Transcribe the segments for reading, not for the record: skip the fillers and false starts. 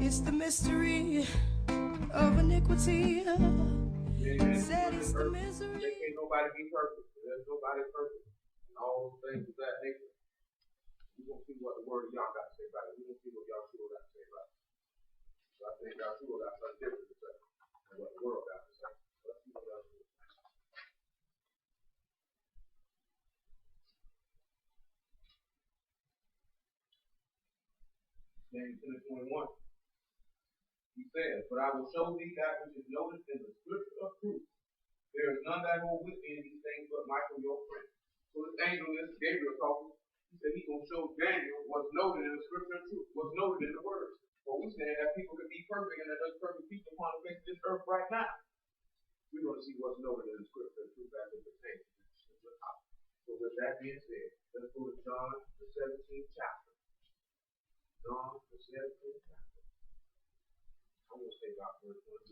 It's the mystery of iniquity. Said it's the misery. There can't nobody be perfect. There's nobody perfect. And all those things of that nature. We're going to see what the word of y'all got to say about it. We're going to see what y'all sure got to say about it. So I think y'all sure got something different to say than what the world got to say. So let's see what y'all sure got to say. James 10:21. He says, "But I will show thee that which is noticed in the scripture of truth. There is none that hold with me in these things but Michael, your friend." So this angel is Gabriel talking. He said he's going to show Daniel what's noted in the scripture of truth, what's noted in the words. But we're saying that people can be perfect and that there's perfect people upon the face of this earth right now. We're going to see what's noted in the scripture of truth as it pertains to this particular topic. So with that being said, let's go to John, the 17th chapter. John, the 17th chapter. I'm going to say about verse 1.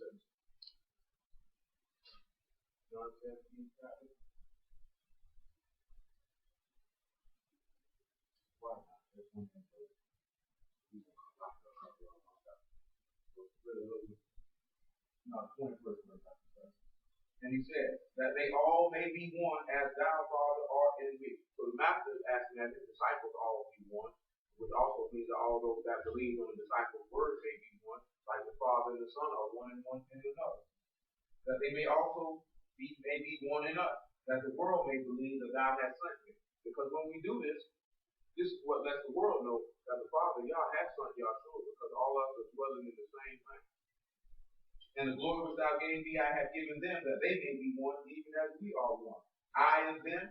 John 17th chapter. Why not? There's one thing for you. We're going to come back to a couple of them. No, 21st verse. And he said, that they all may be one as thou, Father, art in me. So the master is asking that his disciples all be one, which also means that all those that believe on the disciples' word may be one, like the Father and the Son are one in one in another. That they may also be one in us, that the world may believe that thou hast sent me. Because when we do this, this is what lets the world know that the Father, y'all has sent Yahshua, because all of us are dwelling in the same thing. And the glory which thou gave me, I have given them, that they may be one, even as we are one. I and them,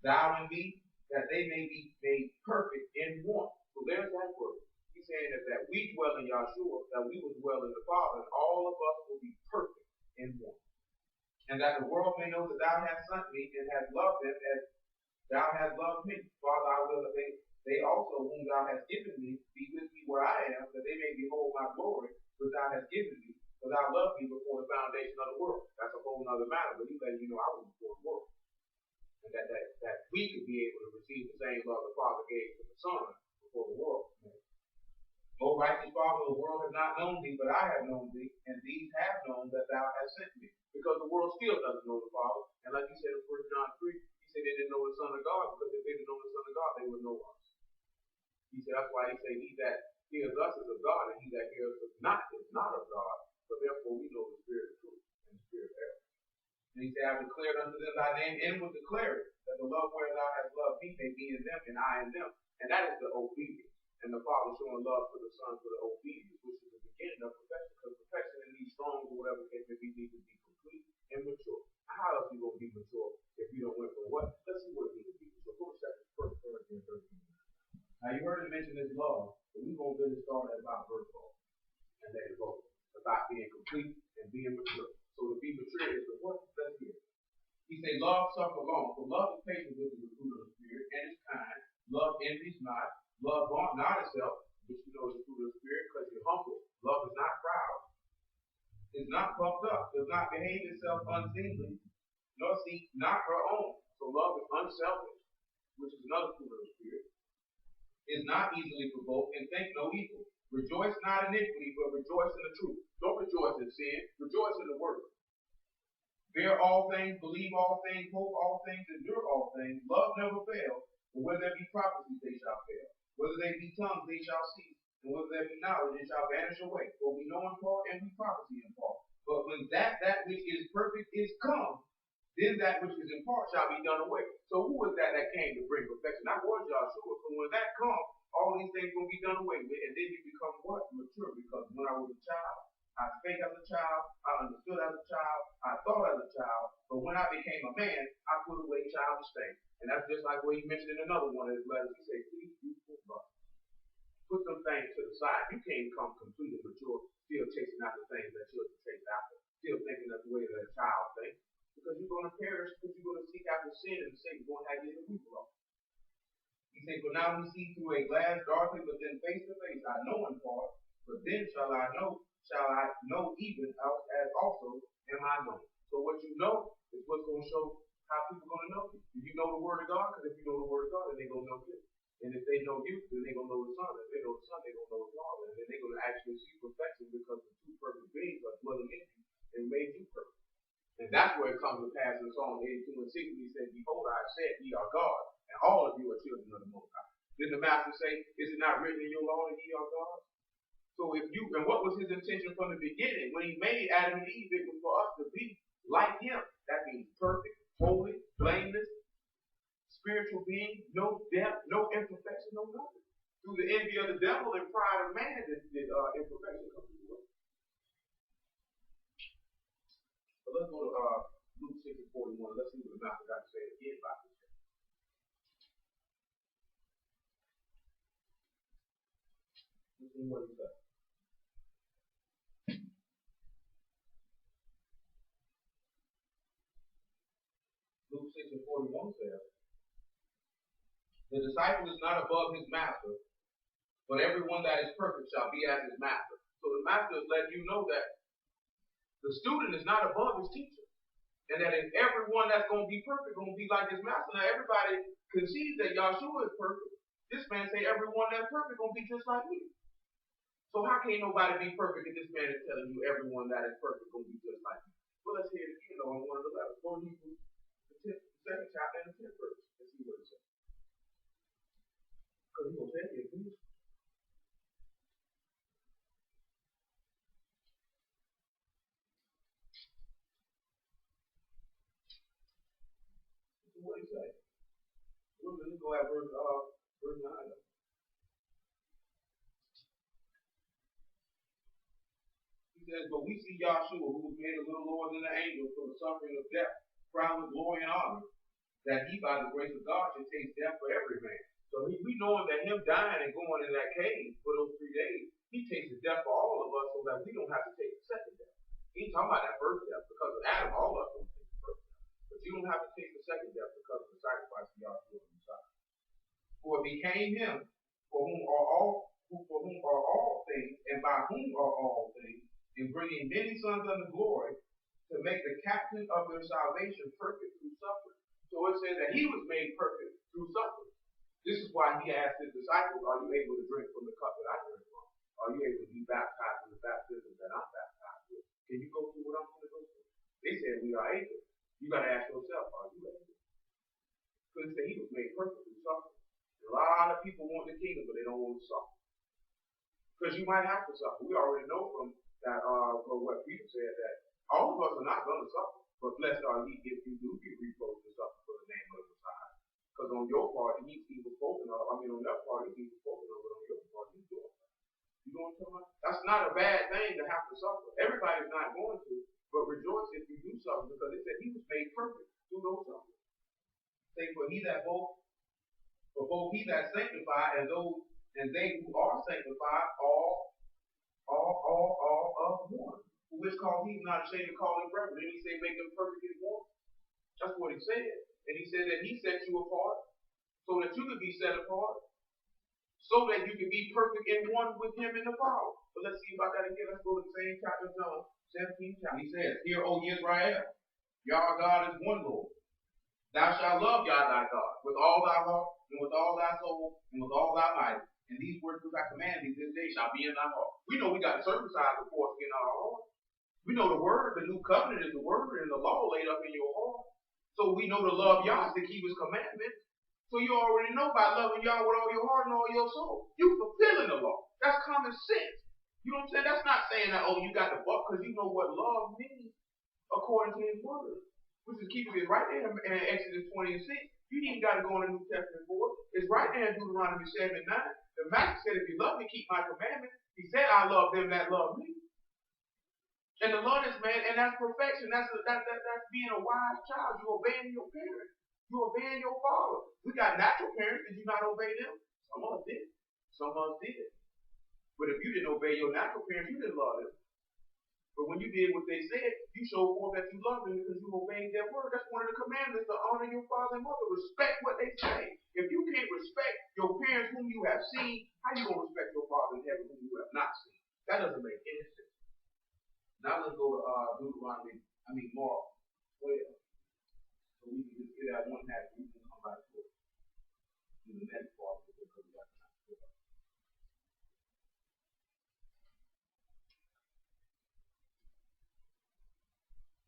thou and me, that they may be made perfect in one. So there's that word. He's saying that we dwell in Yahshua, that we will dwell in the Father, and all of us will be perfect in one. And that the world may know that thou hast sent me, and hast loved them as thou hast loved me. Father, I will that they also, whom thou hast given me, be with me where I am, that they may behold my glory, which thou hast given me, for thou loved me before the foundation of the world. That's a whole other matter, but he's letting you know I was before the world. And that we could be able to receive the same love the Father gave to the Son before the world was made. O righteous Father, the world has not known thee, but I have known thee, and these have known that thou hast sent me. Because the world still doesn't know the Father. And like he said in 1 John 3, he said they didn't know the Son of God, because if they didn't know the Son of God, they would know us. He said that's why he said, he that hears us is of God, and he that hears us not is not of God. But therefore we know the spirit of truth and the spirit of error. And he said, I have declared unto them thy name, and will declare it, that the love where thou hast loved me may be in them, and I in them. And that is the obedience. And the Father showing love to the Son for the obedience, which is the beginning of perfection. Because perfection in these strong or whatever case may be, need to be complete and mature. How else are you going to be mature if you don't went from what? Let's see what it means to be mature. Go to 1 Corinthians 13. Now you heard him mention this love, but we're going to really start at about verse 4. And let it go. About being complete and being mature. So to be mature is the what? Let's hear. He said, love suffer long. So love is patient with the fruit of the Spirit, and is kind. Love envies not. Love vaunt not itself, which you know is the fruit of the Spirit, because you're humble. Love is not proud. Is not puffed up. Does not behave itself unseemly. Nor seek not her own. So love is unselfish, which is another fruit of the Spirit. Is not easily provoked, and think no evil. Rejoice not in iniquity, but rejoice in the truth. Don't rejoice in sin. Rejoice in the word. Bear all things, believe all things, hope all things, endure all things. Love never fails. But whether there be prophecies, they shall fail. Whether they be tongues, they shall cease. And whether there be knowledge, it shall vanish away. For we know in part, and we prophecy in part. But when that which is perfect is come, then that which is in part shall be done away. So who was that came to bring perfection? That was Yahshua. So when that comes, all these things will be done away with, and then you become what? Mature. Because when I was a child, I spake as a child, I understood as a child, I thought as a child, but when I became a man, I put away childish things. And that's just like what he mentioned in another one of his letters. He said, please, youthful love. Put some things to the side. You can't come completely mature, still chasing after things that children chase after, still thinking that's the way that a child thinks. Because you're going to perish, because you're going to seek after sin, and Satan's going to have you in the weak law. He said, for now we see through a glass darkly, but then face to face. I know in part, but then shall I know even as also am I known. So what you know is what's going to show how people are going to know you. Do you know the word of God? Because if you know the word of God, then they're going to know you. And if they know you, then they're going to know the Son. If they know the Son, they're going to know the Father. And then they're going to actually see what that's where it comes to pass in Psalm 82 and 6. He said, behold, I have said, ye are God, and all of you are children of the Most High. Didn't the Master say, is it not written in your law that ye are God? So if you, and what was his intention from the beginning? When he made Adam and Eve, it was for us to be like him. That means perfect, holy, blameless, spiritual being, no depth, no imperfection, no nothing. Through the envy of the devil and pride of man, did imperfection come to the world. But let's go to Luke 6 and 41. Let's see what the Master got to say again about this. Listen to what he said. Luke 6 and 41 says, the disciple is not above his master, but everyone that is perfect shall be as his master. So the master is letting you know that the student is not above his teacher. And that if everyone that's going to be perfect going to be like his master. Now everybody conceives that Yahshua is perfect. This man say everyone that's perfect going to be just like me. So how can nobody be perfect if this man is telling you everyone that is perfect going to be just like me? Well, let's hear it again on one of the levels. Go to Hebrews, the 2nd chapter and the 10th verse. Let's see what it says. Because he's going to say it again. What he say? Well, let's go at verse 9. He says, but we see Yahshua, who was made a little lower than the angels for the suffering of death, crowned with glory and honor, that he by the grace of God should taste death for every man. So we knowing that him dying and going in that cave for those 3 days, he tasted death for all of us so that we don't have to take the second death. He ain't talking about that first death. Because of Adam, all of us don't take the first death. But you don't have to take the second death because of the sacrifice of Yahshua on the side. For it became him for whom are all things, and by whom are all things, in bringing many sons unto glory, to make the captain of their salvation perfect through suffering. So it says that he was made perfect through suffering. This is why he asked his disciples, are you able to drink from the cup that I drink from? Are you able to be baptized in the baptism that I'm baptized with? Can you go through what I'm going to go through? They said we are able. You got to ask yourself, are you able? Because he was made perfect through suffering. A lot of people want the kingdom, but they don't want to suffer. Because you might have to suffer. We already know from that, from what Peter said, that all of us are not going to suffer. But blessed are ye if you do get reproached to suffer for the name of the Messiah. Because on your part, he's even spoken of. I mean, on their part, he's even spoken of, but on your part, he's doing it. You know what I'm talking about? That's not a bad thing to have to suffer. Everybody's not going to, but rejoice if you do suffer, because it said he was made perfect through those sufferings. Say, for both he that sanctified and they who are sanctified, all of one. For which cause he's not ashamed to call him brethren. Then he said, make them perfect in one. That's what he said. And he said that he set you apart so that you could be set apart, so that you could be perfect in one with him in the Father. But let's see about that again. Let's go to the same chapter of John, 17 chapter. He says, hear, O Israel, Yah God is one Lord. Thou shalt love Yah thy God with all thy heart, and with all thy soul, and with all thy might. And these words which I command thee this day shall be in thy heart. We know we got to circumcise the foreskin in our heart. We know the word, the new covenant is the word, and the law laid up in your heart. So we know to love Yah is to keep his commandments. So you already know by loving Yah with all your heart and all your soul, you fulfilling the law. That's common sense. You know what I'm saying? That's not saying that, oh, you got the buck, because you know what love means according to his word. Which is keeping it right there in Exodus 20 and 6. You ain't got to go in the New Testament for it. It's right there in Deuteronomy 7 and 9. The Master said, if you love me, keep my commandments. He said, I love them that love me. And the Lord is man, and that's perfection. That's being a wise child. You obeying your parents. You obeying your father. We got natural parents. Did you not obey them? Some of us did. Some of us did. But if you didn't obey your natural parents, you didn't love them. But when you did what they said, you showed forth that you love them because you obeyed their word. That's one of the commandments, to honor your father and mother. Respect what they say. If you can't respect your parents whom you have seen, how you going to respect your father in heaven whom you have not seen? That doesn't make any sense. Now let's go to Mark 12. So we can just get that one half, we can come back to it in the next part because we got time to go.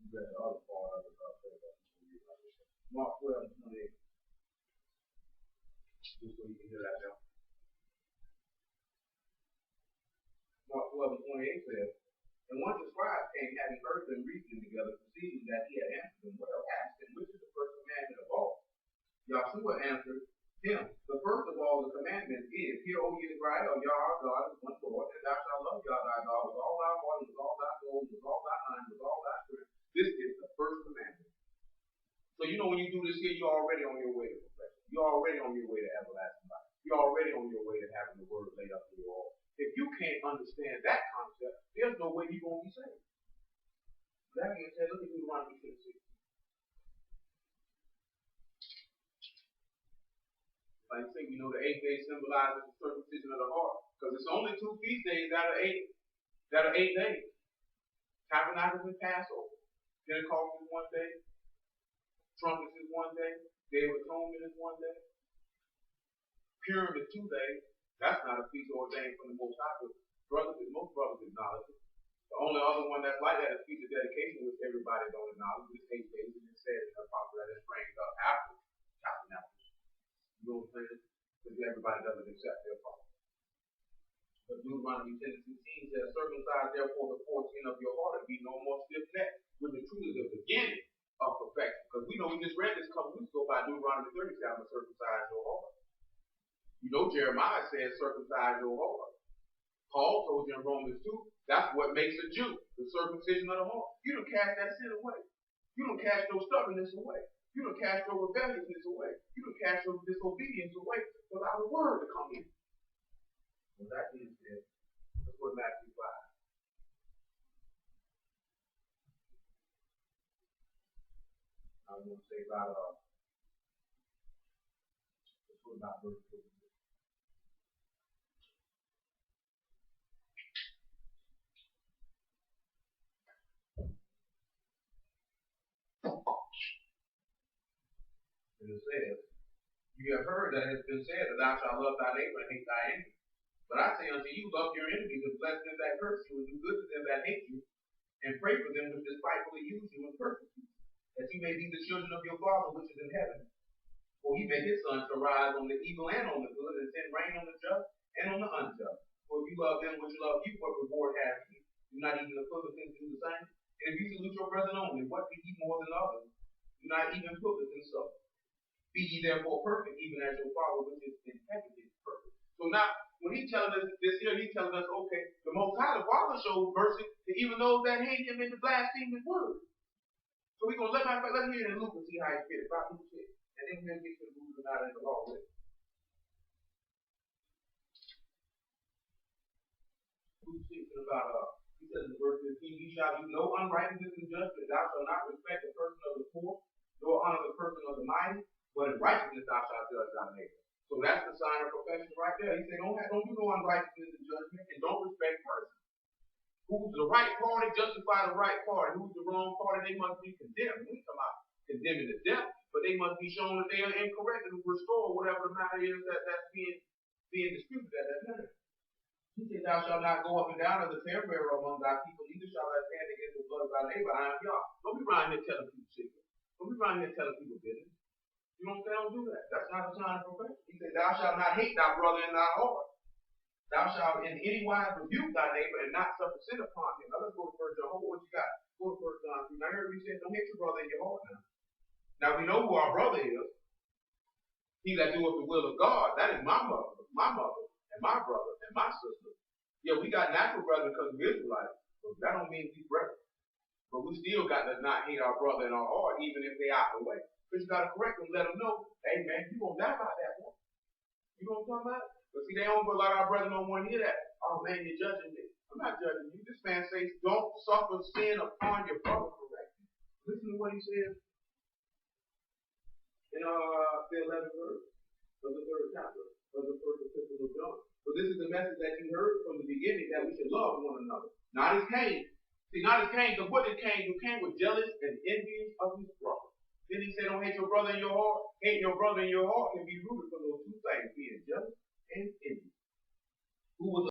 The other part of it. Mark 12 and 28. Just so you can hear that now. Mark 12 and 28 says, and one of the scribes came, having heard them reasoning together, perceiving that he had answered them well, asked him, which is the first commandment of all? Yahshua answered him, the first of all the commandments is, hear, O Israel, Yah our God is one Lord, and thou shalt love Yah thy God with all thy heart, with all thy soul, with all thy mind, with all thy strength. This is the first commandment. So you know when you do this here, you're already on your way to perfection. You're already on your way to everlasting life. You're already on your way to having the word laid up in your heart. If you can't understand that concept, there's no way you're going to be saved. That being said, look at Deuteronomy 26. Like I say, we know the 8th day symbolizes the circumcision of the heart. Because it's only 2 feast days out of 8 days. Tabernacles and Passover. Pentecost is 1 day. Trumpets is 1 day. Day of Atonement is 1 day. Purim is 2 days. That's not a feast ordained from the Most High. Most brothers acknowledge it. The only other one that's like that is Feast of Dedication, which everybody don't acknowledge. It's 8 days, and it says in the Apostle that it springs up after Tabernacles. You know what I'm saying? Because everybody doesn't accept their father. But Deuteronomy 10 and 16 says, circumcise therefore the foreskin of your heart and be no more stiff-necked, which the truth is the beginning of perfection. Because we know we just read this a couple weeks ago by Deuteronomy 37, circumcise your heart. You know Jeremiah says circumcise your heart. Paul told you in Romans 2, that's what makes a Jew, the circumcision of the heart. You don't cast that sin away. You don't cast your stubbornness away. You don't cast your rebelliousness away. You don't cast your disobedience away. Allow the word to come in. Well, that being said, let's go to Matthew 5. I want to say about let's go about verse 2. And it says, you have heard that it has been said that thou shalt love thy neighbor and hate thy enemy. But I say unto you, love your enemies and bless them that curse you, and do good to them that hate you, and pray for them which despitefully use you and persecute you, that you may be the children of your Father which is in heaven. For he made his sun to rise on the evil and on the good, and send rain on the just and on the unjust. For if you love them which love you, what reward have you? Do not even the publicans do the same? And if you salute your brethren only, what be ye more than others? Do not even publicans so? Be ye therefore perfect, even as your Father which is in heaven is perfect. So now, when he's telling us this here, he's telling us, okay, the Most High, the Father showed mercy to even those that hate him and to blaspheme his word. So we're going to let's hear it in Luke and see how he fits. About Luke 6. And then we'll get to the rules about it in the law with it. Luke 6 is about, he says in verse 15, you shall do no unrighteousness in judgment. Thou shalt not respect the person of the poor, nor honor the person of the mighty, but in righteousness thou shalt judge thy neighbor. So that's the sign of perfection right there. He said, don't do no unrighteousness in judgment, and don't respect person. Who's the right party, justify the right party. Who's the wrong party, they must be condemned. We come out condemning to death, but they must be shown that they are incorrect and restore whatever the matter is that's being disputed at that time. He said, thou shalt not go up and down as a talebearer among thy people, neither shalt thou stand against the blood of thy neighbor. I am Yah. Don't be around here telling people secrets. Don't be around here telling people business. You know what I'm saying? Don't do that. That's not a sign of perfection. He said, thou shalt not hate thy brother in thy heart. Thou shalt in any wise rebuke thy neighbor and not suffer sin upon him. Now let's go to 1 John. What you got? Go to 1 John 3. Now here he said, don't hate your brother in your heart now. Now we know who our brother is. He that doeth the will of God. That is my mother, and my brother, and my sister. Yeah, we got natural brothers because we're Israelites. But that don't mean we brothers. But we still got to not hate our brother in our heart, even if they out the way. Because you got to correct them, let them know, hey man, you're going to die by that one. You know what I'm talking about? But see, a lot of our brothers don't want to hear that. Oh man, you're judging me. I'm not judging you. This man says, don't suffer sin upon your brother correctly. Listen to what he says in the 11th verse of the 3rd chapter of the 1st epistle of John. But this is the message that you heard from the beginning, that we should love one another. Not as Cain. See, not as Cain, because what did Cain do? Cain was jealous and envious of his brother. Then he said, don't hate your brother in your heart. Hate your brother in your heart can be rooted from those two things, being jealous and envious. Who was